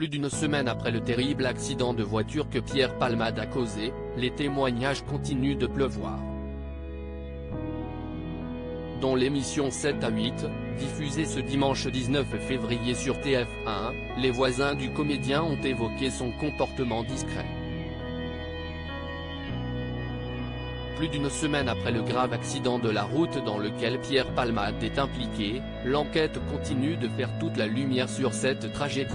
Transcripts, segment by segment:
Plus d'une semaine après le terrible accident de voiture que Pierre Palmade a causé, les témoignages continuent de pleuvoir. Dans l'émission 7 à 8, diffusée ce dimanche 19 février sur TF1, les voisins du comédien ont évoqué son comportement discret. Plus d'une semaine après le grave accident de la route dans lequel Pierre Palmade est impliqué, l'enquête continue de faire toute la lumière sur cette tragédie.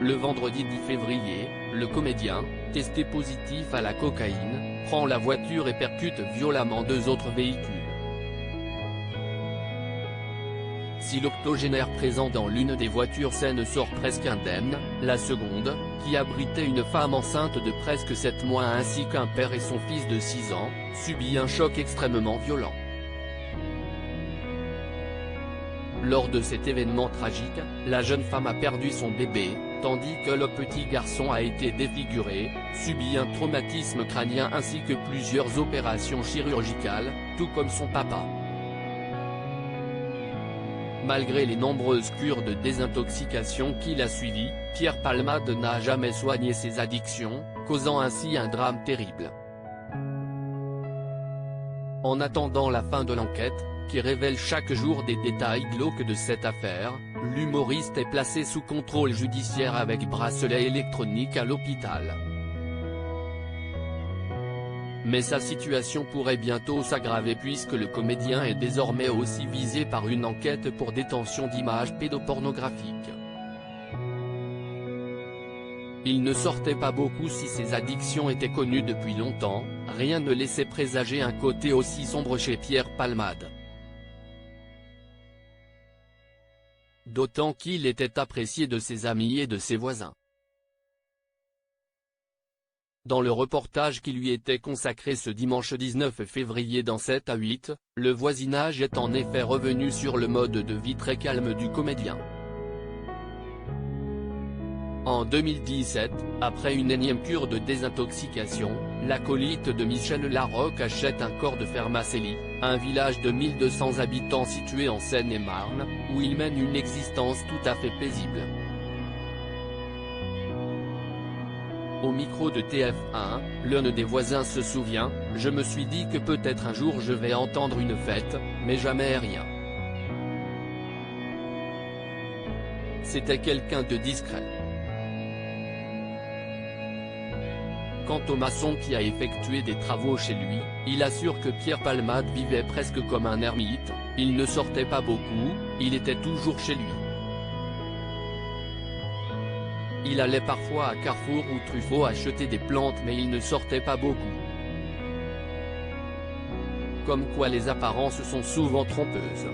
Le vendredi 10 février, le comédien, testé positif à la cocaïne, prend la voiture et percute violemment deux autres véhicules. Si l'octogénaire présent dans l'une des voitures saines sort presque indemne, la seconde, qui abritait une femme enceinte de presque 7 mois ainsi qu'un père et son fils de 6 ans, subit un choc extrêmement violent. Lors de cet événement tragique, la jeune femme a perdu son bébé, tandis que le petit garçon a été défiguré, subi un traumatisme crânien ainsi que plusieurs opérations chirurgicales, tout comme son papa. Malgré les nombreuses cures de désintoxication qu'il a suivies, Pierre Palmade n'a jamais soigné ses addictions, causant ainsi un drame terrible. En attendant la fin de l'enquête, qui révèle chaque jour des détails glauques de cette affaire, l'humoriste est placé sous contrôle judiciaire avec bracelet électronique à l'hôpital. Mais sa situation pourrait bientôt s'aggraver puisque le comédien est désormais aussi visé par une enquête pour détention d'images pédopornographiques. Il ne sortait pas beaucoup si ses addictions étaient connues depuis longtemps, rien ne laissait présager un côté aussi sombre chez Pierre Palmade. D'autant qu'il était apprécié de ses amis et de ses voisins. Dans le reportage qui lui était consacré ce dimanche 19 février dans 7 à 8, le voisinage est en effet revenu sur le mode de vie très calme du comédien. En 2017, après une énième cure de désintoxication, l'acolyte de Michel Larocque achète un corps de Fermacelli, un village de 1200 habitants situé en Seine-et-Marne, où il mène une existence tout à fait paisible. Au micro de TF1, l'un des voisins se souvient, « Je me suis dit que peut-être un jour je vais entendre une fête, mais jamais rien. » C'était quelqu'un de discret. Quant au maçon qui a effectué des travaux chez lui, il assure que Pierre Palmade vivait presque comme un ermite, il ne sortait pas beaucoup, il était toujours chez lui. Il allait parfois à Carrefour ou Truffaut acheter des plantes mais il ne sortait pas beaucoup. Comme quoi les apparences sont souvent trompeuses.